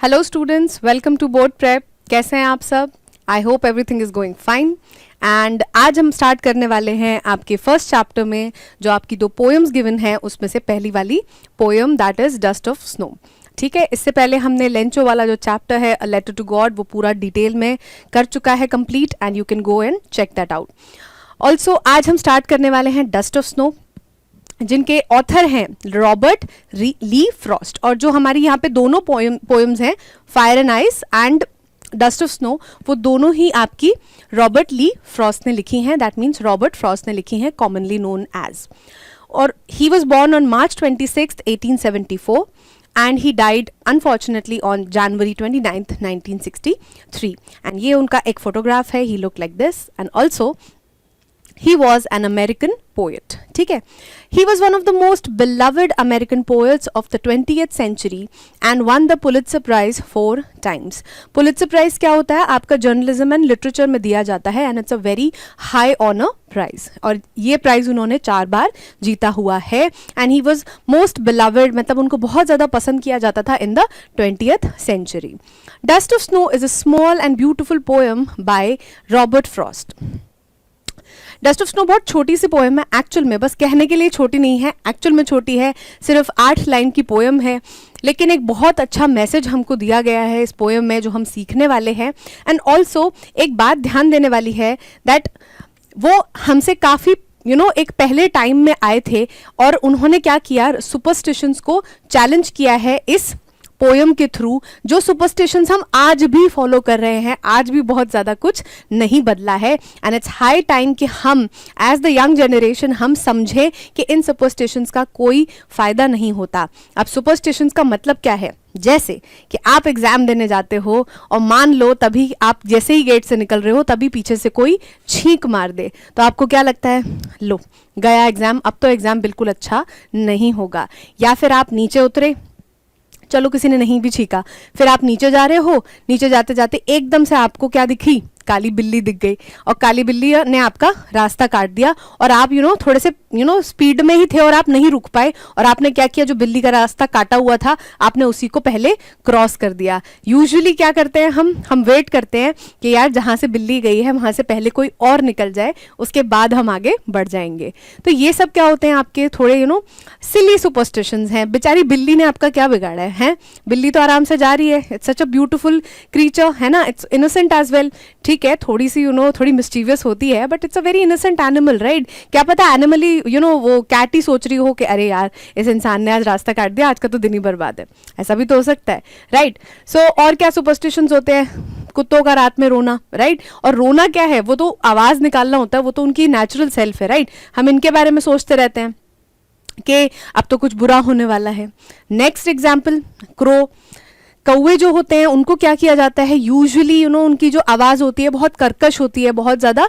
Hello students, welcome to board prep. कैसे हैं आप सब? I hope everything is going fine. And आज हम स्टार्ट करने वाले हैं आपके फर्स्ट चैप्टर में जो आपकी दो पोएम्स गिवन है, उसमें से पहली वाली poem that is dust of snow. ठीक है, इससे पहले हमने लेंचो वाला जो चैप्टर है अ लेटर टू गॉड वो पूरा डिटेल में कर चुका है complete, and you can go and check that out. Also आज हम स्टार्ट करने वाले हैं डस्ट ऑफ स्नो, जिनके ऑथर हैं रॉबर्ट ली फ्रॉस्ट। और जो हमारी यहाँ पे दोनों पोएम्स हैं fire and ice and dust of snow, वो दोनों ही आपकी रॉबर्ट ली फ्रॉस्ट ने लिखी हैं। दैट मीन्स रॉबर्ट फ्रॉस्ट ने लिखी हैं, कॉमनली नोन एज। और he was born on March 26, 1874 and he died unfortunately on January 29th, 1963. And ये उनका एक फोटोग्राफ है, he looked like this, and also he was an American poet. ठीक है, he was one of the most beloved American poets of the 20th century and won the Pulitzer Prize 4 times. Pulitzer Prize क्या होता है? आपका journalism and literature में दिया जाता है, and it's a very high honour prize. और ये प्राइज उन्होंने 4 बार जीता हुआ है, and he was most beloved, मतलब उनको बहुत ज़्यादा पसंद किया जाता था in the 20th century. Dust of Snow is a small and beautiful poem by Robert Frost. Dust of snow बहुत छोटी सी पोएम है एक्चुअल में, बस कहने के लिए छोटी नहीं है, एक्चुअल में छोटी है, सिर्फ 8 लाइन की पोएम है, लेकिन एक बहुत अच्छा मैसेज हमको दिया गया है इस पोएम में जो हम सीखने वाले हैं। एंड ऑल्सो एक बात ध्यान देने वाली है दैट वो हमसे काफ़ी एक पहले टाइम में आए थे और उन्होंने क्या किया, सुपरस्टिशंस को चैलेंज किया है इस पोएम के थ्रू। जो सुपरस्टिशंस हम आज भी फॉलो कर रहे हैं, आज भी बहुत ज़्यादा कुछ नहीं बदला है, एंड इट्स हाई टाइम कि हम एज द यंग जनरेशन हम समझें कि इन सुपरस्टिशंस का कोई फ़ायदा नहीं होता। अब सुपरस्टिशंस का मतलब क्या है? जैसे कि आप एग्ज़ाम देने जाते हो और मान लो तभी आप जैसे ही गेट से निकल रहे हो तभी पीछे से कोई छींक मार दे, तो आपको क्या लगता है? लो गया एग्ज़ाम, अब तो एग्ज़ाम बिल्कुल अच्छा नहीं होगा। या फिर आप नीचे उतरे, चलो किसी ने नहीं भी छीका, फिर आप नीचे जा रहे हो, नीचे जाते जाते एकदम से आपको क्या दिखी? काली बिल्ली दिख गई, और काली बिल्ली ने आपका रास्ता काट दिया, और आप थोड़े से स्पीड में ही थे और आप नहीं रुक पाए, और आपने क्या किया, जो बिल्ली का रास्ता काटा हुआ था आपने उसी को पहले क्रॉस कर दिया। यूजुअली क्या करते हैं हम वेट करते हैं कि यार जहाँ से बिल्ली गई है वहाँ से पहले कोई और निकल जाए, उसके बाद हम आगे बढ़ जाएंगे। तो ये सब क्या होते हैं आपके थोड़े सिली सुपरस्टिशंस हैं। बेचारी बिल्ली ने आपका क्या बिगाड़ा है? बिल्ली तो आराम से जा रही है, it's such a beautiful creature, है ना, इट्स इनोसेंट एज वेल। ठीक है, थोड़ी सी थोड़ी मिस्टीवियस होती है, but it's a very innocent animal, right? क्या पता एनिमली वो कैट ही सोच रही हो कि अरे यार इस इंसान ने आज रास्ता काट दिया, आज का तो दिन ही बर्बाद है, ऐसा भी तो हो सकता है, राइट? सो और क्या सुपरस्टिशंस होते हैं? कुत्तों का रात में रोना, राइट? और रोना क्या है? वो तो आवाज निकालना होता है, वो तो उनकी नेचुरल सेल्फ है, राइट? हम इनके बारे में सोचते रहते हैं कि अब तो कुछ बुरा होने वाला है। Next example, crow. कौवे जो होते हैं उनको क्या किया जाता है? यूजुअली उनकी जो आवाज़ होती है बहुत कर्कश होती है, बहुत ज़्यादा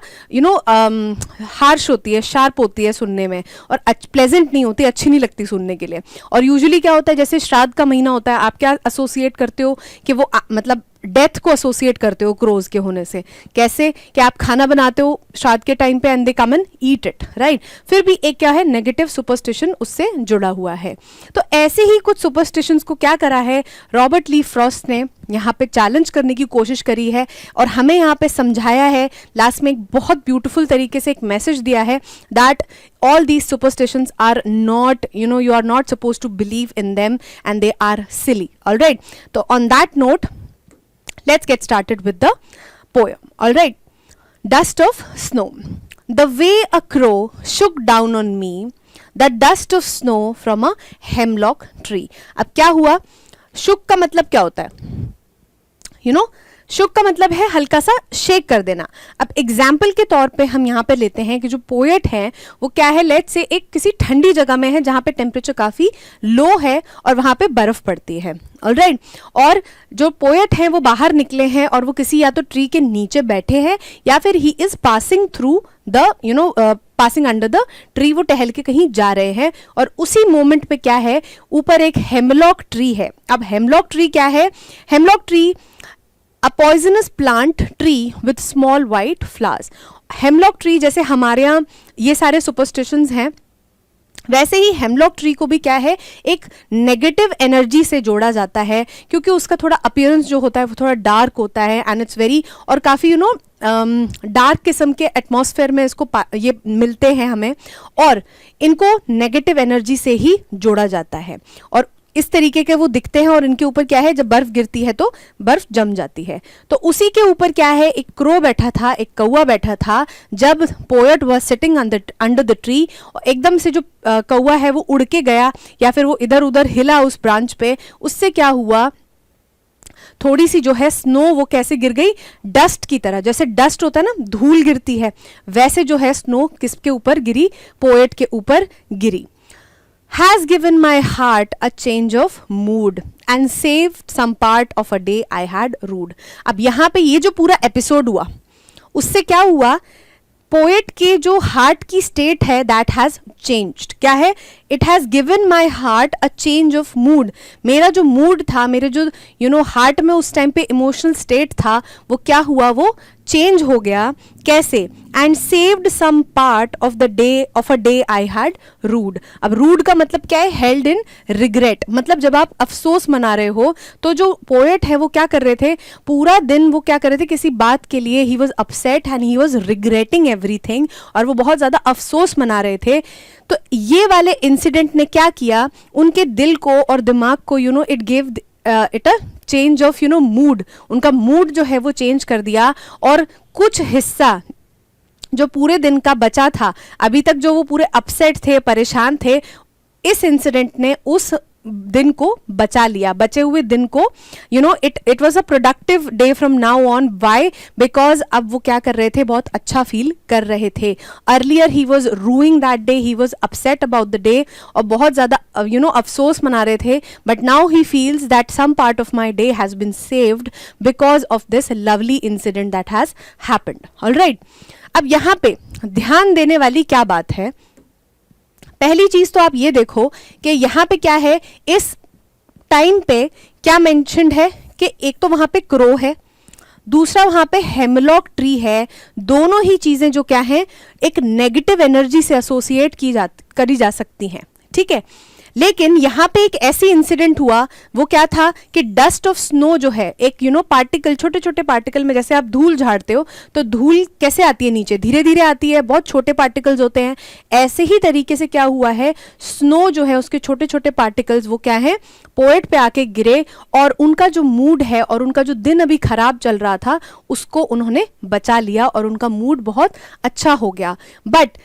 हार्श होती है, शार्प होती है सुनने में, और प्लेजेंट नहीं होती, अच्छी नहीं लगती सुनने के लिए। और यूजुअली क्या होता है, जैसे श्राद्ध का महीना होता है, आप क्या एसोसिएट करते हो कि वो मतलब डेथ को एसोसिएट करते हो क्रोज के होने से। कैसे कि आप खाना बनाते हो श्राद्ध के टाइम पे and they come and eat it, right? फिर भी एक क्या है, नेगेटिव सुपरस्टिशन उससे जुड़ा हुआ है। तो ऐसे ही कुछ सुपरस्टिशंस को क्या करा है, रॉबर्ट ली फ्रॉस्ट ने यहाँ पे चैलेंज करने की कोशिश करी है, और हमें यहाँ पे समझाया है, लास्ट में एक बहुत ब्यूटीफुल तरीके से एक मैसेज दिया है that all these superstitions are not, you are not supposed to believe in them and they are silly. All right, so on that note, let's get started with the poem. All right, dust of snow. The way a crow shook down on me, the dust of snow from a hemlock tree. अब क्या हुआ? shook का मतलब क्या होता है? शुक का मतलब है हल्का सा शेक कर देना। अब एग्जाम्पल के तौर पे हम यहाँ पे लेते हैं कि जो पोएट हैं वो क्या है, लेट से एक किसी ठंडी जगह में है जहाँ पे टेम्परेचर काफ़ी लो है और वहाँ पे बर्फ़ पड़ती है, ऑलराइट? और जो पोएट हैं वो बाहर निकले हैं और वो किसी या तो ट्री के नीचे बैठे हैं या फिर he is passing through the passing under the tree, वो टहल के कहीं जा रहे हैं, और उसी मोमेंट पे क्या है, ऊपर एक हेमलॉक ट्री है। अब हेमलॉक ट्री क्या है? Hemlock tree a poisonous plant tree with small white flowers. Hemlock tree, जैसे हमारे यहाँ ये सारे सुपरस्टिशंस हैं वैसे ही हेमलॉक ट्री को भी क्या है, एक नेगेटिव एनर्जी से जोड़ा जाता है, क्योंकि उसका थोड़ा अपीयरेंस जो होता है वो थोड़ा डार्क होता है एंड इट्स वेरी, और काफ़ी डार्क किस्म के एटमॉस्फेयर में इसको ये मिलते हैं हमें, और इनको नेगेटिव एनर्जी से ही जोड़ा जाता है, और इस तरीके के वो दिखते हैं, और इनके ऊपर क्या है, जब बर्फ गिरती है तो बर्फ जम जाती है। तो उसी के ऊपर क्या है, एक क्रो बैठा था, एक कौवा बैठा था, जब poet was sitting under the tree, एकदम से जो कौवा है वो उड़ के गया, या फिर वो इधर उधर हिला उस ब्रांच पे, उससे क्या हुआ, थोड़ी सी जो है स्नो वो कैसे गिर गई, डस्ट की तरह, जैसे डस्ट होता है ना, धूल गिरती है, वैसे जो है स्नो किसके ऊपर गिरी, पोएट के ऊपर गिरी। Has given my heart a change of mood and saved some part of a day I had rued। अब यहाँ पे ये जो पूरा एपिसोड हुआ, उससे क्या हुआ, पोएट के जो हार्ट की स्टेट है दैट हैज चेंज्ड। क्या है, it has given my heart a change of mood. मेरा जो मूड था, मेरे जो हार्ट में उस टाइम पे इमोशनल स्टेट था, वो क्या हुआ, वो चेंज हो गया। कैसे, and saved some part of a day I had rued. अब रूड का मतलब क्या है, हेल्ड इन रिग्रेट, मतलब जब आप अफसोस मना रहे हो, तो जो पोएट है वो क्या कर रहे थे, पूरा दिन वो क्या कर रहे थे, किसी बात के लिए he was upset and he was regretting everything, और वो बहुत ज्यादा अफसोस मना रहे थे। तो ये वाले इंसिडेंट ने क्या किया, उनके दिल को और दिमाग को it gave it a change of mood, उनका मूड जो है वो चेंज कर दिया, और कुछ हिस्सा जो पूरे दिन का बचा था, अभी तक जो वो पूरे अपसेट थे, परेशान थे, इस इंसिडेंट ने उस दिन को बचा लिया, बचे हुए दिन को, it was a productive day from now on. Why, because अब वो क्या कर रहे थे, बहुत अच्छा फील कर रहे थे। Earlier he was ruing that day, he was upset about the day, और बहुत ज्यादा अफसोस मना रहे थे, but now he feels that some part of my day has been saved because of this lovely incident that has happened. Alright, अब यहाँ पे ध्यान देने वाली क्या बात है, पहली चीज तो आप ये देखो कि यहां पे क्या है, इस टाइम पे क्या मेंशन्ड है कि एक तो वहां पे क्रो है, दूसरा वहां पे हेमलॉक ट्री है। दोनों ही चीजें जो क्या है, एक नेगेटिव एनर्जी से एसोसिएट करी जा सकती हैं, ठीक है। लेकिन यहाँ पे एक ऐसी इंसिडेंट हुआ, वो क्या था कि डस्ट ऑफ स्नो जो है, एक पार्टिकल, छोटे छोटे पार्टिकल में, जैसे आप धूल झाड़ते हो तो धूल कैसे आती है नीचे, धीरे धीरे आती है, बहुत छोटे पार्टिकल्स होते हैं। ऐसे ही तरीके से क्या हुआ है, स्नो जो है उसके छोटे छोटे पार्टिकल्स वो क्या है, पोएट पे आके गिरे, और उनका जो मूड है और उनका जो दिन अभी खराब चल रहा था उसको उन्होंने बचा लिया, और उनका मूड बहुत अच्छा हो गया। बट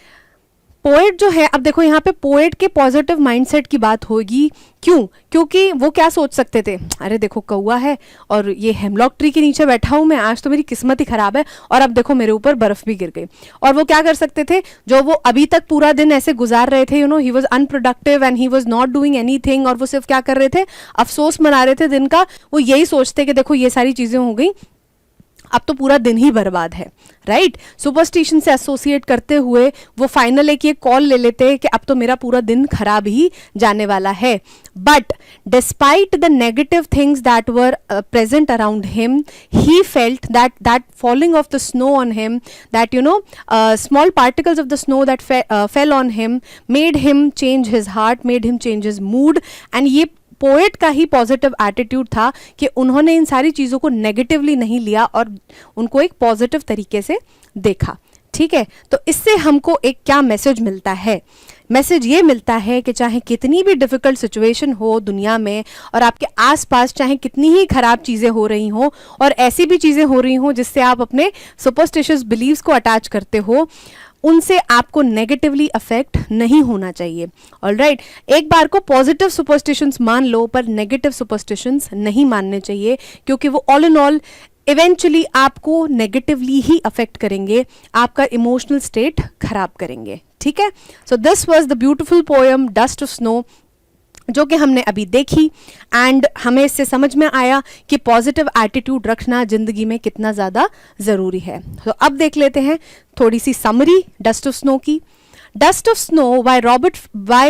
पोएट जो है, अब देखो यहाँ पे पोएट के पॉजिटिव माइंडसेट की बात होगी। क्यों? क्योंकि वो क्या सोच सकते थे, अरे देखो कौवा है और ये हेमलॉक ट्री के नीचे बैठा हूं मैं, आज तो मेरी किस्मत ही खराब है, और अब देखो मेरे ऊपर बर्फ भी गिर गई। और वो क्या कर सकते थे, जो वो अभी तक पूरा दिन ऐसे गुजार रहे थे, he was unproductive and he was not doing anything, और वो सिर्फ क्या कर रहे थे, अफसोस मना रहे थे दिन का। वो यही सोचते कि देखो ये सारी चीजें हो गई, अब तो पूरा दिन ही बर्बाद है, राइट। सुपरस्टिशन से एसोसिएट करते हुए वो फाइनल एक ये कॉल ले लेते हैं कि अब तो मेरा पूरा दिन खराब ही जाने वाला है। But despite the negative things that were present around him, he felt that falling of the snow on him, that small particles of the snow that fell on him made him change his heart, made him change his mood. And ये poet का ही positive attitude था कि उन्होंने इन सारी चीज़ों को negatively नहीं लिया और उनको एक पॉजिटिव तरीके से देखा, ठीक है। तो इससे हमको एक क्या मैसेज मिलता है, मैसेज ये मिलता है कि चाहे कितनी भी डिफिकल्ट सिचुएशन हो दुनिया में, और आपके आसपास चाहे कितनी ही खराब चीज़ें हो रही हों, और ऐसी भी चीज़ें हो रही हों जिससे आप अपने सुपरस्टिशियस बिलीव्स को अटैच करते हो, उनसे आपको नेगेटिवली अफेक्ट नहीं होना चाहिए। ऑलराइट, एक बार को पॉजिटिव सुपरस्टिशंस मान लो, पर नेगेटिव सुपरस्टिशंस नहीं मानने चाहिए, क्योंकि वो ऑल इन ऑल इवेंचुअली आपको नेगेटिवली ही अफेक्ट करेंगे, आपका इमोशनल स्टेट खराब करेंगे, ठीक है। So this was the beautiful poem dust of snow, जो कि हमने अभी देखी, एंड हमें इससे समझ में आया कि पॉजिटिव एटीट्यूड रखना जिंदगी में कितना ज़्यादा ज़रूरी है। तो अब देख लेते हैं थोड़ी सी समरी डस्ट ऑफ स्नो की। Dust of Snow by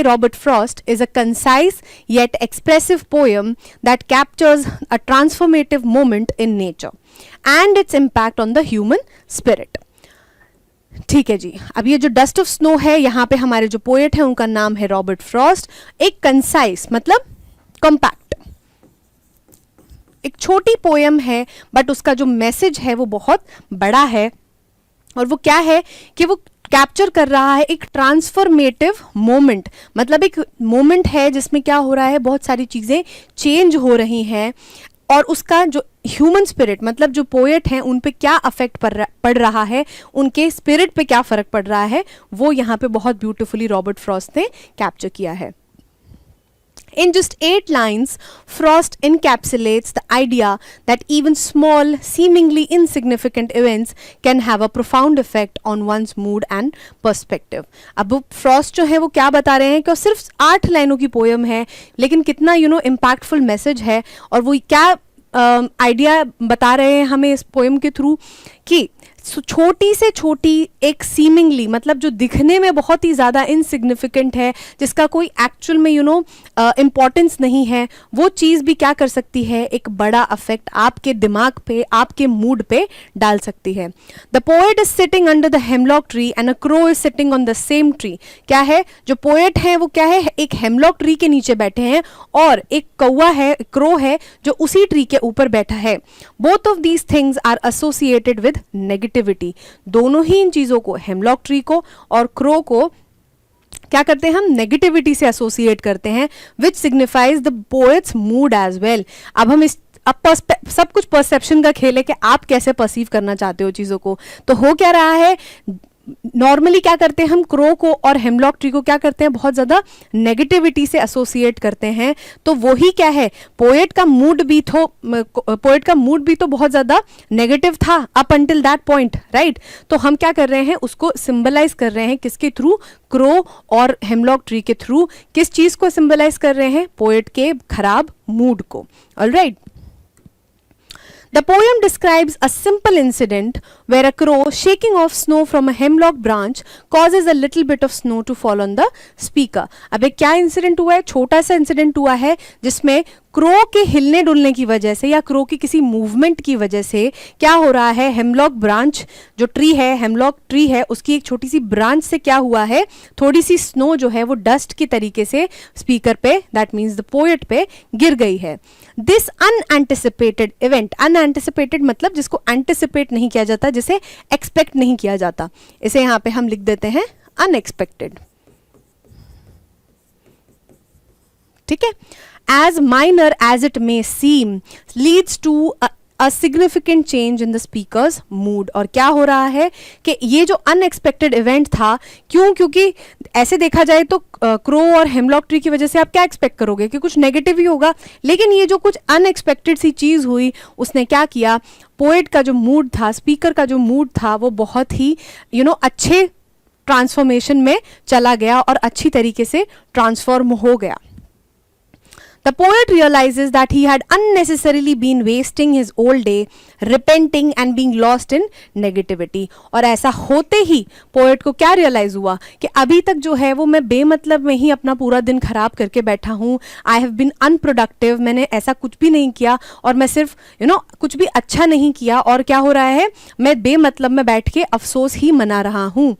Robert Frost is a concise yet expressive poem that captures a transformative moment in nature and its impact on the human spirit. ठीक है जी, अब ये जो डस्ट ऑफ स्नो है, यहाँ पे हमारे जो पोएट है उनका नाम है रॉबर्ट फ्रॉस्ट। एक कंसाइज मतलब कॉम्पैक्ट, एक छोटी पोयम है बट उसका जो मैसेज है वो बहुत बड़ा है। और वो क्या है कि वो कैप्चर कर रहा है एक ट्रांसफॉर्मेटिव मोमेंट, मतलब एक मोमेंट है जिसमें क्या हो रहा है, बहुत सारी चीज़ें चेंज हो रही हैं और उसका जो ह्यूमन स्पिरिट मतलब जो पोएट हैं उन पे क्या अफेक्ट पड़ रहा है, उनके स्पिरिट पे क्या फ़र्क पड़ रहा है, वो यहाँ पे बहुत ब्यूटीफुली रॉबर्ट फ्रॉस्ट ने कैप्चर किया है। In just 8 lines, Frost encapsulates the idea that even small, seemingly insignificant events can have a profound effect on one's mood and perspective. अब फ्रॉस्ट जो है वो क्या बता रहे हैं कि सिर्फ 8 लाइनों की पोयम है लेकिन कितना इम्पैक्टफुल मैसेज है, और वो क्या आइडिया बता रहे हैं हमें इस पोयम के थ्रू कि छोटी से छोटी एक सीमिंगली मतलब जो दिखने में बहुत ही ज़्यादा इनसिग्निफिकेंट है, जिसका कोई एक्चुअल में इम्पॉर्टेंस नहीं है, वो चीज़ भी क्या कर सकती है, एक बड़ा अफेक्ट आपके दिमाग पे, आपके मूड पे डाल सकती है। The poet is sitting under the hemlock tree and a crow is sitting on the same tree. क्या है, जो पोएट है वो क्या है, एक हेमलॉक ट्री के नीचे बैठे हैं और एक कौवा है, क्रो है जो उसी ट्री के ऊपर बैठा है। Both of these things are associated with negativity. दोनों ही इन चीजों को, हेमलॉक ट्री को और क्रो को, क्या करते हैं हम, नेगेटिविटी से एसोसिएट करते हैं, which signifies the poet's mood as well. अब हम इस सब कुछ परसेप्शन का खेल है कि आप कैसे परसीव करना चाहते हो चीज़ों को। तो हो क्या रहा है, नॉर्मली क्या करते हैं हम, क्रो को और हेमलॉक ट्री को क्या करते हैं, बहुत ज़्यादा नेगेटिविटी से एसोसिएट करते हैं। तो वही क्या है, पोएट का मूड भी तो बहुत ज़्यादा नेगेटिव था up until that point, right. तो हम क्या कर रहे हैं, उसको सिंबलाइज कर रहे हैं किसके थ्रू, क्रो और हेमलॉक ट्री के थ्रू। किस चीज़ को सिंबलाइज कर रहे हैं, पोएट के खराब मूड को। Alright, the poem describes a simple incident where a crow shaking off snow from a hemlock branch causes a little bit of snow to fall on the speaker. अब एक क्या incident हुआ है, छोटा सा इंसिडेंट हुआ है जिसमें क्रो के हिलने डुलने की वजह से या क्रो की किसी मूवमेंट की वजह से क्या हो रहा है, हेमलॉक ब्रांच जो ट्री है, हेमलॉक ट्री है, उसकी एक छोटी सी ब्रांच से क्या हुआ है, थोड़ी सी स्नो जो है वो डस्ट की तरीके से स्पीकर पे, दैट मीन्स द पोएट पे गिर गई है। दिस अनएंटिसिपेटेड इवेंट, अनएंटिसिपेटेड मतलब जिसको एंटिसिपेट नहीं किया जाता, जिसे एक्सपेक्ट नहीं किया जाता, इसे यहाँ पे हम लिख देते हैं अनएक्सपेक्टेड। ठीक है, as minor as it may seem leads to a significant change in the speaker's mood। और क्या हो रहा है कि ये जो अनएक्सपेक्टेड इवेंट था, क्योंकि ऐसे देखा जाए तो क्रो और हेमलॉक ट्री की वजह से आप क्या एक्सपेक्ट करोगे कि कुछ नेगेटिव ही होगा, लेकिन ये जो कुछ अनएक्सपेक्टेड सी चीज़ हुई, उसने क्या किया, पोएट का जो मूड था, स्पीकर का जो मूड था, वो बहुत ही अच्छे ट्रांसफॉर्मेशन में चला गया और अच्छी तरीके से ट्रांसफॉर्म हो गया। The poet realizes that he had unnecessarily been wasting his whole day repenting and being lost in negativity। और ऐसा होते ही पोएट को क्या रियलाइज हुआ कि अभी तक जो है वो मैं बेमतलब में ही अपना पूरा दिन खराब करके बैठा हूँ, आई हैव बीन अनप्रोडक्टिव, मैंने ऐसा कुछ भी नहीं किया और मैं सिर्फ कुछ भी अच्छा नहीं किया, और क्या हो रहा है, मैं बेमतलब में बैठ के अफसोस ही मना रहा हूँ।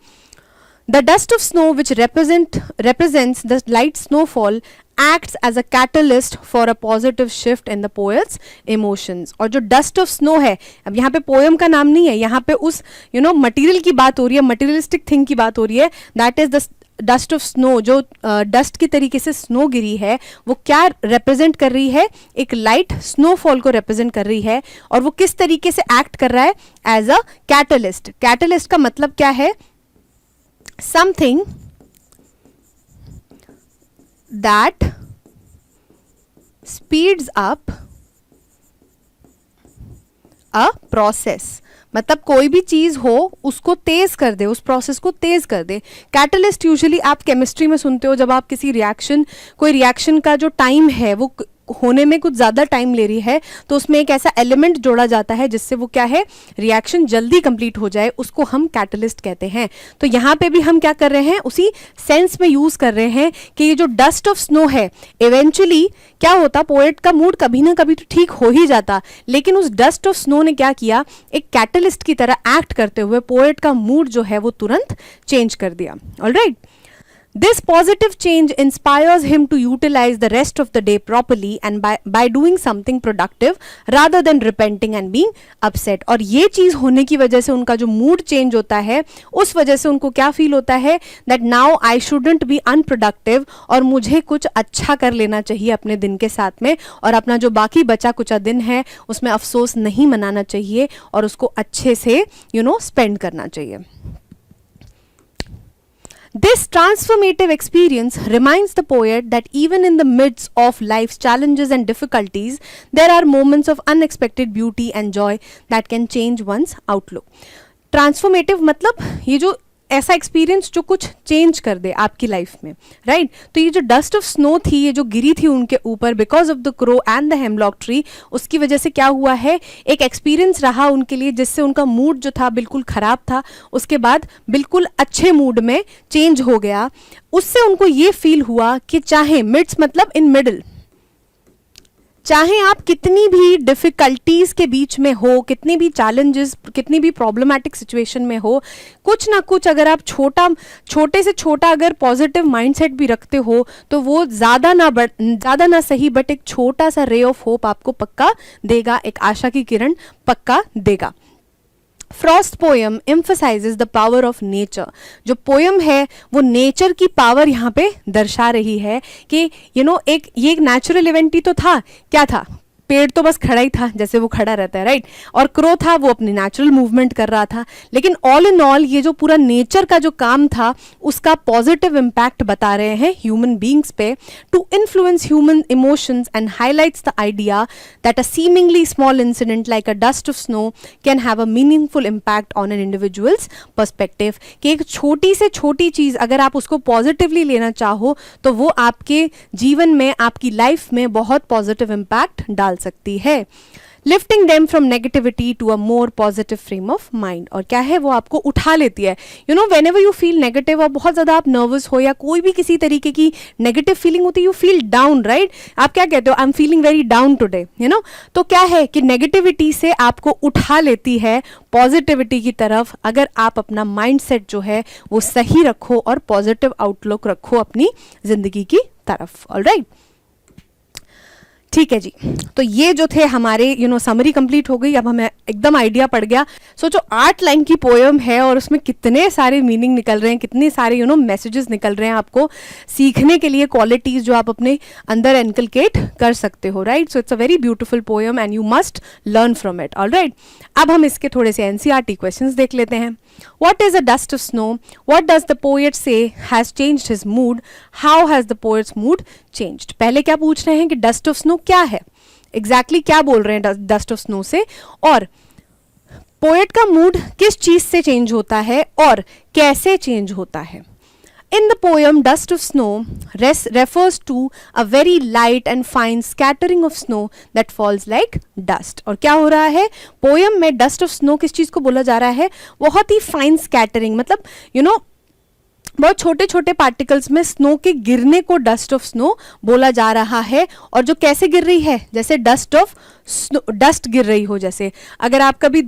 The dust of snow which represents the light snowfall acts as a catalyst for a positive shift in the poet's emotions। और जो dust of snow है, अब यहाँ पे पोएम का नाम नहीं है, यहाँ पे उस मटेरियल की बात हो रही है, मटेरियलिस्टिक थिंग की बात हो रही है, that is the dust of snow. जो डस्ट की तरीके से स्नो गिरी है वो क्या रिप्रेजेंट कर रही है, एक लाइट स्नोफॉल को रिप्रेजेंट कर रही है, और वो किस तरीके से एक्ट कर रहा है, एज अ कैटलिस्ट। कैटलिस्ट का मतलब क्या है, something that speeds up a process। मतलब कोई भी चीज हो उसको तेज कर दे, उस प्रोसेस को तेज कर दे। कैटलिस्ट यूजुअली आप केमिस्ट्री में सुनते हो, जब आप किसी कोई रिएक्शन का जो टाइम है वो होने में कुछ ज़्यादा टाइम ले रही है तो उसमें एक ऐसा एलिमेंट जोड़ा जाता है जिससे वो क्या है, रिएक्शन जल्दी कंप्लीट हो जाए, उसको हम कैटलिस्ट कहते हैं। तो यहाँ पे भी हम क्या कर रहे हैं, उसी सेंस में यूज कर रहे हैं कि ये जो डस्ट ऑफ स्नो है, इवेंचुअली क्या होता, पोएट का मूड कभी ना कभी तो ठीक हो ही जाता, लेकिन उस डस्ट ऑफ स्नो ने क्या किया, एक कैटलिस्ट की तरह एक्ट करते हुए पोएट का मूड जो है वो तुरंत चेंज कर दिया। Alright, this positive change inspires him to utilize the rest of the day properly and by doing something productive rather than repenting and being upset। और ये चीज होने की वजह से उनका जो मूड चेंज होता है, उस वजह से उनको क्या फील होता है, that now I shouldn't be unproductive, और मुझे कुछ अच्छा कर लेना चाहिए अपने दिन के साथ में, और अपना जो बाकी बचा कुचा दिन है उसमें अफसोस नहीं मनाना चाहिए और उसको अच्छे से स्पेंड करना चाहिए। This transformative experience reminds the poet that even in the midst of life's challenges and difficulties, there are moments of unexpected beauty and joy that can change one's outlook। Transformative मतलब ये जो ऐसा experience जो कुछ change कर दे आपकी life में, right. तो ये जो डस्ट ऑफ स्नो थी, ये जो गिरी थी उनके ऊपर because of the crow and the hemlock tree, उसकी वजह से क्या हुआ है, एक एक्सपीरियंस रहा उनके लिए जिससे उनका मूड जो था बिल्कुल ख़राब था, उसके बाद बिल्कुल अच्छे मूड में चेंज हो गया। उससे उनको ये फील हुआ कि चाहे मिड्स मतलब इन मिडल, चाहे आप कितनी भी डिफ़िकल्टीज़ के बीच में हो, कितनी भी चैलेंजेस, कितनी भी प्रॉब्लमैटिक सिचुएशन में हो, कुछ ना कुछ अगर आप छोटे से छोटा अगर पॉजिटिव माइंडसेट भी रखते हो तो वो ज़्यादा ना सही बट एक छोटा सा रे ऑफ होप आपको पक्का देगा, एक आशा की किरण पक्का देगा। Frost poem emphasises the power of nature. जो पोयम है वो नेचर की पावर यहाँ पे दर्शा रही है कि ये एक नेचुरल इवेंट ही तो था। क्या था, पेड़ तो बस खड़ा ही था जैसे वो खड़ा रहता है, राइट, और क्रो था वो अपनी नेचुरल मूवमेंट कर रहा था, लेकिन ऑल इन ऑल ये जो पूरा नेचर का जो काम था उसका पॉजिटिव इम्पैक्ट बता रहे हैं ह्यूमन बींग्स पे, to influence human emotions and highlights the idea that a seemingly small incident like a dust of snow can have a meaningful impact on an individual's perspective. कि एक छोटी से छोटी चीज़ अगर आप उसको पॉजिटिवली लेना चाहो तो वो आपके जीवन में, आपकी लाइफ में बहुत पॉजिटिव इम्पैक्ट डाल सकती है। Lifting them from negativity to a more positive frame of mind. और क्या है, वो आपको उठा लेती है। Whenever you feel negative और बहुत ज़्यादा आप नर्वस हो या कोई भी किसी तरीके की नेगेटिव फीलिंग होती है, यू फील डाउन, राइट। आप क्या कहते हो, I am feeling very down today, तो क्या है कि नेगेटिविटी से आपको उठा लेती है पॉजिटिविटी की तरफ, अगर आप अपना माइंड सेट जो है वो सही रखो और पॉजिटिव आउटलुक रखो अपनी जिंदगी की तरफ। ऑलराइट, ठीक है जी। तो ये जो थे हमारे समरी कंप्लीट हो गई। अब हमें एकदम आइडिया पड़ गया। सोचो 8 लाइन की पोएम है और उसमें कितने सारे मीनिंग निकल रहे हैं, कितने सारे मैसेजेस निकल रहे हैं आपको सीखने के लिए, क्वालिटीज जो आप अपने अंदर इनकलकेट कर सकते हो, right. So it's a very beautiful poem and you must learn from it. Alright, अब हम इसके थोड़े से एनसीईआरटी क्वेश्चंस देख लेते हैं। What is a dust of snow? What does the poet say has changed his mood? How has the poet's mood changed? पहले क्या पूछ रहे हैं कि डस्ट ऑफ स्नो क्या है, एग्जैक्टली क्या बोल रहे हैं डस्ट ऑफ स्नो से, और पोएट का मूड किस चीज से चेंज होता है और कैसे चेंज होता है। In the poem, dust of snow refers to a very light and fine scattering of snow that falls like dust। और क्या हो रहा है, पोयम में डस्ट ऑफ स्नो किस चीज को बोला जा रहा है, बहुत ही फाइन स्कैटरिंग, मतलब बहुत छोटे छोटे पार्टिकल्स में स्नो के गिरने को डस्ट ऑफ स्नो बोला जा रहा है। और जो कैसे गिर रही है, जैसे डस्ट गिर रही हो, जैसे अगर आप कभी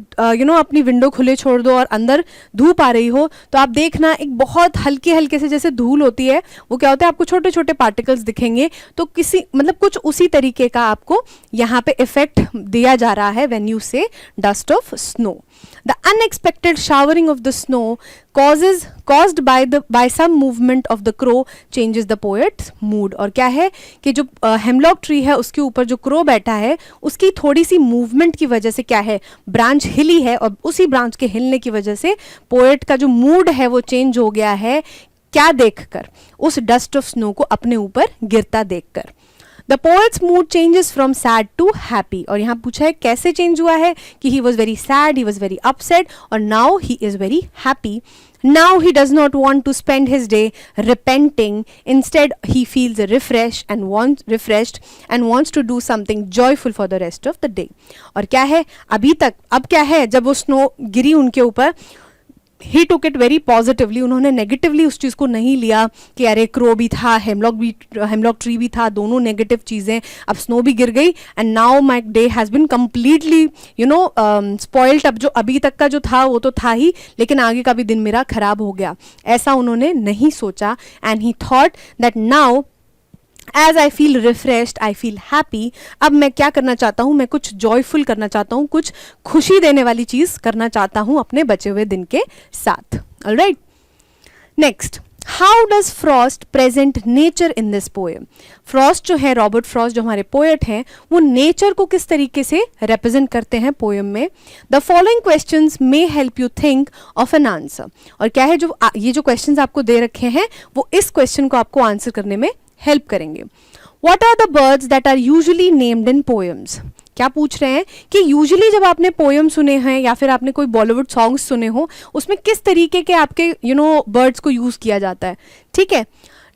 अपनी विंडो खुले छोड़ दो और अंदर धूप आ रही हो तो आप देखना एक बहुत हल्के हल्के से जैसे धूल होती है, वो क्या होता है, आपको छोटे छोटे पार्टिकल्स दिखेंगे। तो कुछ उसी तरीके का आपको यहाँ पे इफेक्ट दिया जा रहा है व्हेन यू से dust of snow. The unexpected showering of the snow caused by some movement of the crow changes the poet's mood। और क्या है कि जो हेमलॉक ट्री है उसके ऊपर जो क्रो बैठा है उसकी थोड़ी सी मूवमेंट की वजह से क्या है, ब्रांच हिली है, और उसी ब्रांच के हिलने की वजह से पोएट का जो मूड है वो चेंज हो गया है। क्या देखकर, उस डस्ट ऑफ स्नो को अपने ऊपर गिरता देखकर। The poet's mood changes from sad to happy, और यहाँ पूछा है कैसे चेंज हुआ है कि he was very sad, he was very upset, और now he is very happy. Now he does not want to spend his day repenting. Instead, he feels refreshed and wants to do something joyful for the rest of the day. और क्या है अभी तक, अब क्या है, जब वो स्नो गिरी उनके ऊपर, ही टुक इट वेरी पॉजिटिवली, उन्होंने नेगेटिवली उस चीज़ को नहीं लिया कि अरे क्रो भी था, हेमलॉक ट्री भी था, दोनों नेगेटिव चीज़ें, अब स्नो भी गिर गई and now my day has been completely spoiled. अब जो अभी तक का जो था वो तो था ही, लेकिन आगे का भी दिन मेरा खराब हो गया, ऐसा उन्होंने नहीं सोचा. And he thought that now as I feel refreshed, I feel happy, अब मैं क्या करना चाहता हूँ, मैं कुछ जॉयफुल करना चाहता हूँ, कुछ खुशी देने वाली चीज़ करना चाहता हूँ अपने बचे हुए दिन के साथ. Alright, next, how does Frost present nature in this poem. Frost जो है, रॉबर्ट फ्रॉस्ट जो हमारे पोएट हैं, वो नेचर को किस तरीके से रिप्रेजेंट करते हैं पोएम में. The following questions may help you think of an answer. और क्या है, जो ये जो क्वेश्चंस आपको दे रखे हैं वो इस क्वेश्चन को आपको आंसर करने में हेल्प करेंगे. What are the birds that are usually named in poems? क्या पूछ रहे हैं कि यूजुअली जब आपने पोएम सुने हैं या फिर आपने कोई बॉलीवुड सॉन्ग्स सुने हो, उसमें किस तरीके के आपके बर्ड्स को यूज किया जाता है. ठीक है,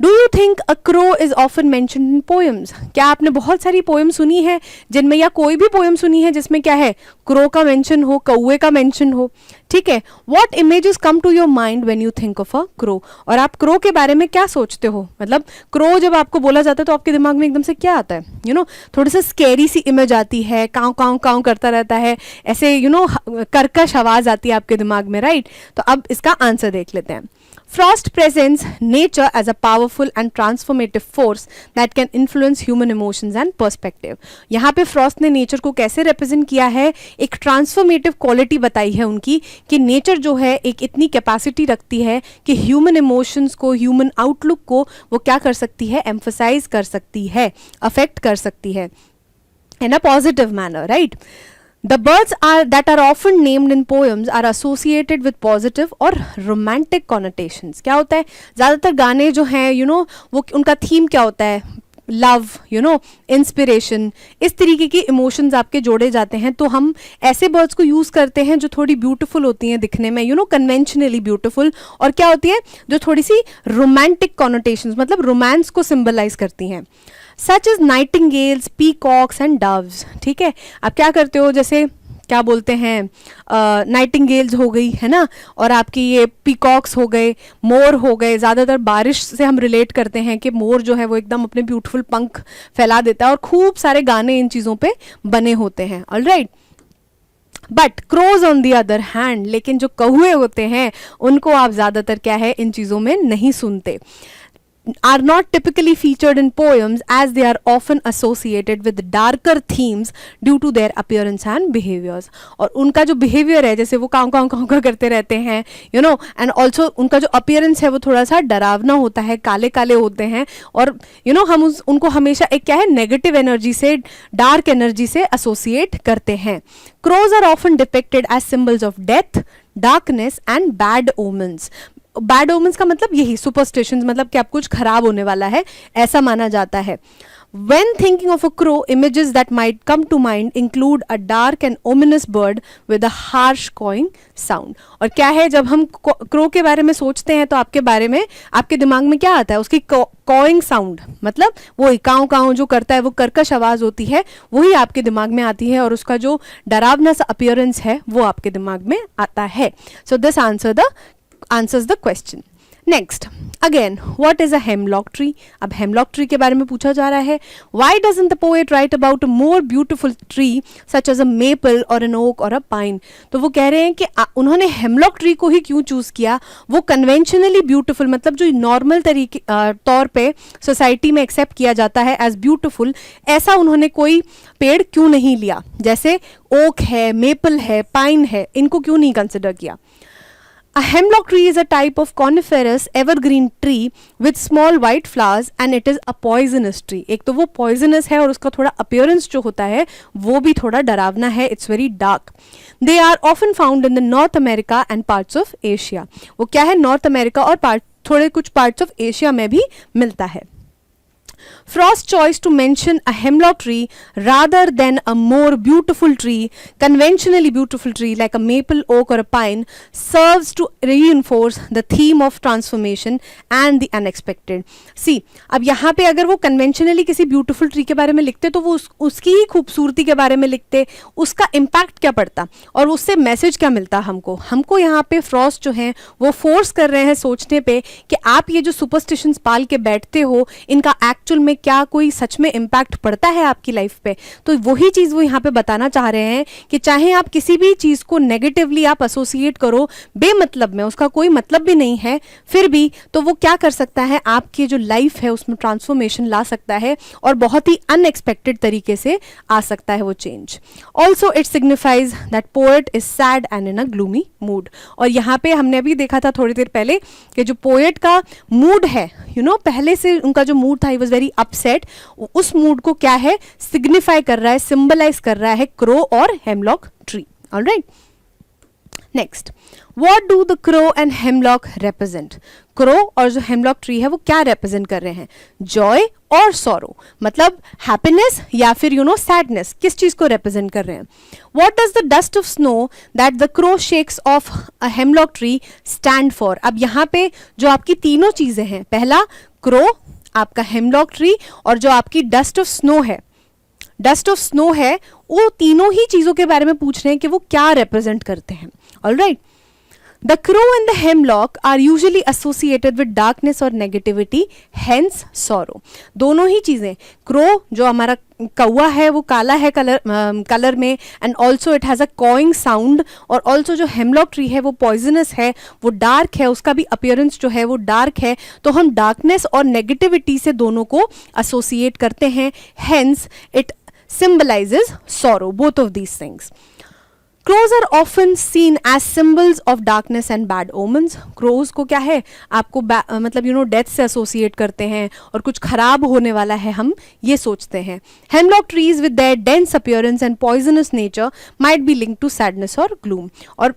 do you think a crow is often mentioned in poems. क्या आपने बहुत सारी पोएम सुनी है जिनमें, या कोई भी पोएम सुनी है जिसमें क्या है, क्रो का मेंशन हो, कौवे का मेंशन हो. ठीक है, what images come to your mind when you think of a crow. और आप क्रो के बारे में क्या सोचते हो, मतलब क्रो जब आपको बोला जाता है तो आपके दिमाग में एकदम से क्या आता है, थोड़ी सी स्कैरी सी इमेज आती है, काँव काँव काँव करता रहता है, ऐसे कर्कश आवाज आती है आपके दिमाग में, राइट. तो अब इसका आंसर देख लेते हैं. Frost presents nature as a powerful and transformative force that can influence human emotions and perspective. यहाँ पे फ्रॉस्ट ने नेचर को कैसे रिप्रेजेंट किया है, एक ट्रांसफॉर्मेटिव क्वालिटी बताई है उनकी कि नेचर जो है एक इतनी कैपेसिटी रखती है कि ह्यूमन इमोशंस को, ह्यूमन आउटलुक को वो क्या कर सकती है, एम्फसाइज कर सकती है, अफेक्ट कर सकती है in a positive manner, right. The birds that are often named in poems are associated with positive or romantic connotations. क्या होता है, ज़्यादातर गाने जो हैं वो उनका थीम क्या होता है, लव, इंस्पिरेशन, इस तरीके की इमोशंस आपके जोड़े जाते हैं. तो हम ऐसे बर्ड्स को यूज़ करते हैं जो थोड़ी ब्यूटीफुल होती हैं दिखने में, कन्वेंशनली ब्यूटीफुल, और क्या होती है जो थोड़ी सी रोमांटिक कॉनोटेशंस, मतलब रोमांस को सिंबलाइज करती हैं. Such is nightingales, peacocks and doves. ठीक है, आप क्या करते हो, जैसे क्या बोलते हैं, नाइटिंगेल्स हो गई है ना, और आपकी ये पीकॉक्स हो गए, मोर हो गए. ज़्यादातर बारिश से हम रिलेट करते हैं कि मोर जो है वो एकदम अपने ब्यूटीफुल पंख फैला देता है, और खूब सारे गाने इन चीज़ों पे बने होते हैं. Alright, but crows on the other hand, लेकिन जो कौवे होते हैं उनको आप ज़्यादातर क्या है, इन चीज़ों में नहीं सुनते. Are not typically featured in poems as they are often associated with darker themes due to their appearance and behaviors. और उनका जो behavior है, जैसे वो काँव काँव काँव काँव करते रहते हैं, and also उनका जो appearance है वो थोड़ा सा डरावना होता है, काले काले होते हैं, और हम उनको हमेशा एक क्या है, नेगेटिव एनर्जी से, डार्क एनर्जी से एसोसिएट करते हैं. Crows are often depicted as symbols of death, darkness and bad omens. Bad omens का मतलब यही सुपरस्टिशंस, मतलब कि आप कुछ खराब होने वाला है, ऐसा माना जाता है. When thinking of a crow, images that might come to mind include a dark and ominous bird with a harsh cawing sound. और क्या है, जब हम क्रो के बारे में सोचते हैं तो आपके बारे में, आपके दिमाग में क्या आता है, उसकी कॉइंग साउंड, मतलब वो काँव काँव जो करता है, वो कर्कश आवाज होती है, वही आपके दिमाग में आती है, और उसका जो डरावना सा अपीयरेंस है वो आपके दिमाग में आता है. So this answers the question. Next, again, what is a hemlock tree? अब hemlock tree के बारे में पूछा जा रहा है. Why doesn't the poet write about a more beautiful tree such as a maple or an oak or a pine? तो वो कह रहे हैं कि उन्होंने hemlock tree को ही क्यों चूज किया, वो conventionally beautiful, मतलब जो नॉर्मल तरीके तौर पे सोसाइटी में एक्सेप्ट किया जाता है एज ब्यूटीफुल, ऐसा उन्होंने कोई पेड़ क्यों नहीं लिया, जैसे ओक है, मेपल है, पाइन है, इनको क्यों नहीं कंसिडर किया. A hemlock tree is a type of coniferous evergreen tree with small white flowers and it is a poisonous tree. एक तो वो poisonous है और उसका थोड़ा appearance जो होता है वो भी थोड़ा डरावना है. It's very dark. They are often found in the North America and parts of Asia. वो क्या है, North America और थोड़े कुछ parts of Asia में भी मिलता है. Frost's choice to mention a hemlock tree rather than a more beautiful tree, conventionally beautiful tree like a maple, oak or a pine, serves to reinforce the theme of transformation and the unexpected. See, अब यहाँ पे अगर वो conventionally किसी beautiful tree के बारे में लिखते तो वो उसकी ही खूबसूरती के बारे में लिखते, उसका impact क्या पड़ता और उससे मैसेज क्या मिलता हमको यहाँ पे फ्रॉस्ट जो है वो फोर्स कर रहे हैं सोचने पे कि आप ये जो सुपरस्टिशंस पाल के बैठते हो इनका एक्चुअल में क्या कोई सच में इम्पैक्ट पड़ता है आपकी लाइफ पे. तो वही चीज वो यहाँ पे बताना चाह रहे हैं कि चाहे आप किसी भी चीज को नेगेटिवली आप एसोसिएट करो बेमतलब में, उसका कोई मतलब भी नहीं है, फिर भी तो वो क्या कर सकता है आपकी जो लाइफ है उसमें ट्रांसफॉर्मेशन ला सकता है और बहुत ही अनएक्सपेक्टेड तरीके से आ सकता है वो change. Also it signifies that poet is sad and in a gloomy mood. और यहाँ पे हमने अभी देखा था थोड़ी देर पहले कि जो पोएट का मूड है पहले से उनका जो मूड था, ही वाज वेरी अपसेट, उस मूड को क्या है सिग्निफाई कर रहा है, सिंबलाइज कर रहा है क्रो और hemlock tree. Alright, next, what do the crow and hemlock represent. Crow और जो हेमलॉक ट्री है वो क्या रिप्रेजेंट कर रहे हैं, जॉय और सॉरो, मतलब हैप्पीनेस या फिर सैडनेस, किस चीज को रिप्रेजेंट कर रहे हैं. What does the dust of snow that the crow shakes of a hemlock tree stand for. अब यहाँ पे जो आपकी तीनों चीजें हैं, पहला क्रो, आपका हेमलॉक ट्री और जो आपकी डस्ट ऑफ स्नो है, डस्ट ऑफ स्नो है, वो तीनों ही चीजों के बारे में पूछ रहे हैं कि वो क्या रिप्रेजेंट करते हैं. Alright, The crow and the hemlock are usually associated with darkness or negativity, hence sorrow. दोनों ही चीजें, क्रो जो हमारा कौवा है वो काला है कलर में, and also it has a cawing sound, और ऑल्सो जो हेमलॉक ट्री है वो पॉइजनस है, वो डार्क है, उसका भी अपीयरेंस जो है वो डार्क है, तो हम डार्कनेस और नेगेटिविटी से दोनों को एसोसिएट करते हैं. Hence it symbolizes sorrow, both of these things. Crows are often seen as symbols of darkness and bad omens. Crows को क्या है, आपको मतलब डेथ से एसोसिएट करते हैं और कुछ खराब होने वाला है, हम ये सोचते हैं. Hemlock trees with their dense appearance and poisonous nature might be linked to sadness or gloom. और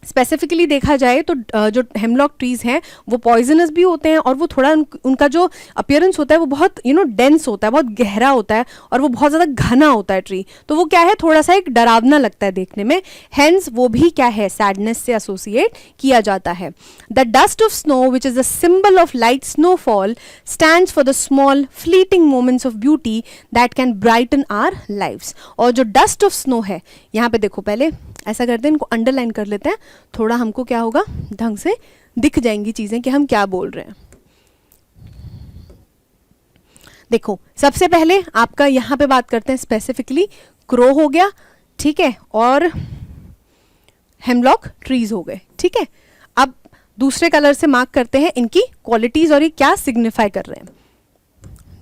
स्पेसिफिकली देखा जाए तो जो हेमलॉक ट्रीज हैं वो पॉइजनस भी होते हैं और वो थोड़ा उनका जो अपीयरेंस होता है वो बहुत डेंस होता है, बहुत गहरा होता है और वो बहुत ज़्यादा घना होता है ट्री, तो वो क्या है थोड़ा सा एक डरावना लगता है देखने में. हेंस वो भी क्या है सैडनेस से एसोसिएट किया जाता है. The dust of snow which is the symbol of light snowfall stands for the small fleeting moments of beauty that can brighten our lives. और जो डस्ट ऑफ स्नो है, यहाँ पे देखो, पहले ऐसा करते हैं, इनको अंडरलाइन कर लेते हैं, थोड़ा हमको क्या होगा ढंग से दिख जाएंगी चीजें कि हम क्या बोल रहे हैं. देखो, सबसे पहले आपका यहां पे बात करते हैं स्पेसिफिकली, क्रो हो गया, ठीक है, और हेमलॉक ट्रीज हो गए, ठीक है. अब दूसरे कलर से मार्क करते हैं इनकी क्वालिटीज और ये क्या सिग्निफाई कर रहे हैं,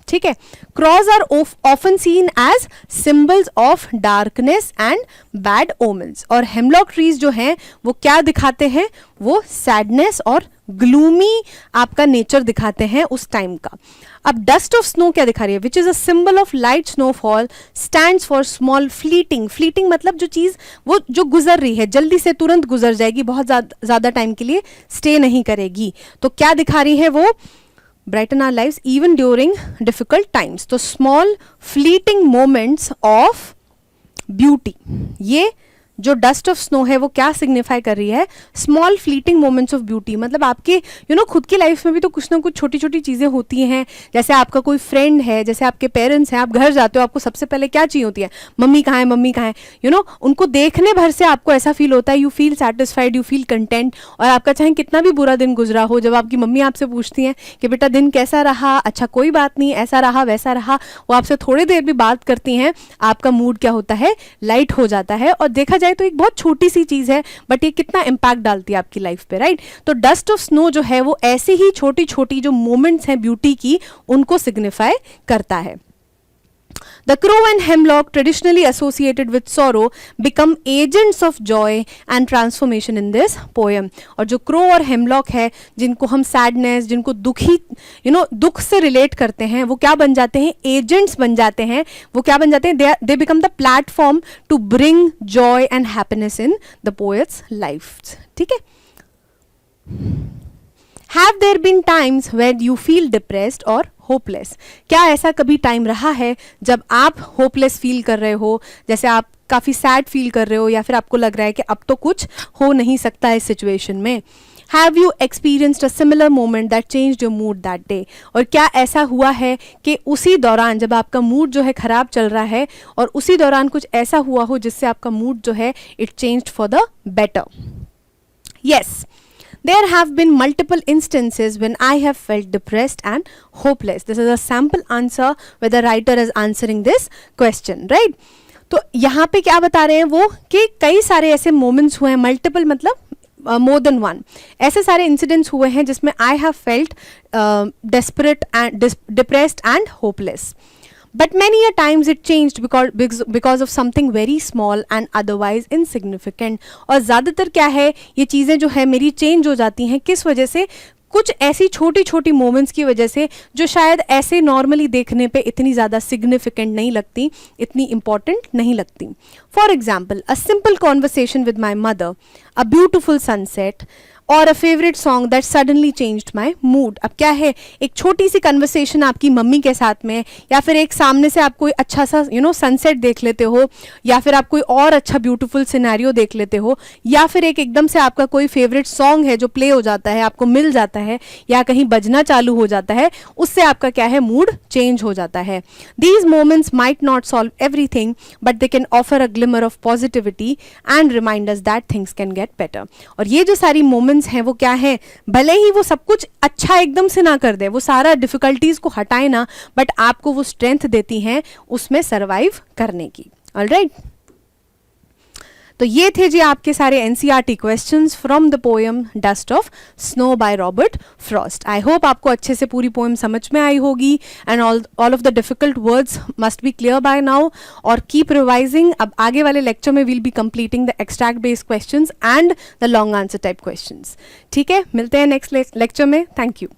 ठीक है. Crows are often seen as symbols of darkness and bad omens, और हेमलॉक ट्रीज जो हैं वो क्या दिखाते हैं, वो सैडनेस और ग्लूमी आपका नेचर दिखाते हैं उस टाइम का. अब डस्ट ऑफ स्नो क्या दिखा रही है, which is a symbol of light snowfall stands for small fleeting. Fleeting मतलब जो चीज वो जो गुजर रही है, जल्दी से तुरंत गुजर जाएगी, बहुत ज्यादा टाइम के लिए स्टे नहीं करेगी. तो क्या दिखा रही है वो, brighten our lives even during difficult times. तो small fleeting moments of beauty, ये जो डस्ट ऑफ स्नो है वो क्या सिग्निफाई कर रही है, small fleeting moments of beauty. मतलब आपके खुद की लाइफ में भी तो कुछ ना कुछ छोटी छोटी चीज़ें होती हैं. जैसे आपका कोई फ्रेंड है, जैसे आपके पेरेंट्स हैं, आप घर जाते हो, आपको सबसे पहले क्या चाहिए होती है, मम्मी कहाँ है, मम्मी कहाँ है. उनको देखने भर से आपको ऐसा फील होता है, you feel satisfied, you feel content. और आपका चाहे कितना भी बुरा दिन गुजरा हो, जब आपकी मम्मी आपसे पूछती हैं कि बेटा दिन कैसा रहा, अच्छा कोई बात नहीं, ऐसा रहा वैसा रहा, वो आपसे थोड़ी देर भी बात करती हैं, आपका मूड क्या होता है, लाइट हो जाता है. और देखा जाए तो एक बहुत छोटी सी चीज है, बट ये कितना इंपैक्ट डालती है आपकी लाइफ पे, राइट. तो डस्ट ऑफ स्नो जो है वो ऐसी ही छोटी छोटी जो मोमेंट्स हैं ब्यूटी की, उनको सिग्निफाई करता है. The crow and hemlock, traditionally associated with sorrow, become agents of joy and transformation in this poem. और जो crow और hemlock है, जिनको हम sadness, जिनको दुखी दुख से relate करते हैं, वो क्या बन जाते हैं, agents बन जाते हैं. वो क्या बन जाते हैं, they become the platform to bring joy and happiness in the poet's life. ठीक है. Have there been times when you feel depressed or hopeless. क्या ऐसा कभी टाइम रहा है जब आप होपलेस फील कर रहे हो, जैसे आप काफ़ी सैड फील कर रहे हो या फिर आपको लग रहा है कि अब तो कुछ हो नहीं सकता इस सिचुएशन में? Have you experienced a similar moment that changed your mood that day? और क्या ऐसा हुआ है कि उसी दौरान जब आपका मूड जो है ख़राब चल रहा है और उसी दौरान कुछ ऐसा हुआ हो जिससे आपका मूड जो है it changed for the better? Yes, there have been multiple instances when I have felt depressed and hopeless. This is a sample answer where the writer is answering this question, right? तो यहाँ पे क्या बता रहे हैं वो कि कई सारे ऐसे मोमेंट्स हुए हैं, मल्टीपल मतलब मोर देन वन, ऐसे सारे इंसिडेंट्स हुए हैं जिसमें I have felt desperate and depressed and hopeless. But many a times it changed because of something very small and otherwise insignificant. और ज़्यादातर क्या है, ये चीज़ें जो है मेरी चेंज हो जाती हैं किस वजह से? कुछ ऐसी छोटी छोटी मोमेंट्स की वजह से जो शायद ऐसे नॉर्मली देखने पे इतनी ज़्यादा सिग्निफिकेंट नहीं लगती, इतनी इंपॉर्टेंट नहीं लगती. For example, a simple conversation with my mother, a beautiful sunset और a favourite song that suddenly changed my mood. अब क्या है, एक छोटी सी कन्वर्सेशन आपकी मम्मी के साथ में, या फिर एक सामने से आप कोई अच्छा सा सनसेट देख लेते हो, या फिर आप कोई और अच्छा ब्यूटीफुल सिनेरियो देख लेते हो, या फिर एक एकदम से आपका कोई फेवरेट सॉन्ग है जो प्ले हो जाता है, आपको मिल जाता है या कहीं बजना चालू हो जाता है, उससे आपका क्या है, मूड चेंज हो जाता है. These moments might not solve everything but they can offer a glimmer of positivity and remind us that things can get better. और ये जो सारी मोमेंट्स हैं वो क्या है, भले ही वो सब कुछ अच्छा एकदम से ना कर दे, वो सारा डिफिकल्टीज को हटाए ना, बट आपको वो स्ट्रेंथ देती हैं उसमें सरवाइव करने की. ऑलराइट, तो ये थे जी आपके सारे NCERT questions from the poem dust of snow by Robert Frost. I hope आपको अच्छे से पूरी पोएम समझ में आई होगी and all of the difficult words must be clear by now. और कीप रिवाइजिंग. अब आगे वाले लेक्चर में will be completing the extract based questions and the long answer type questions. ठीक है, मिलते हैं नेक्स्ट लेक्चर में. Thank you.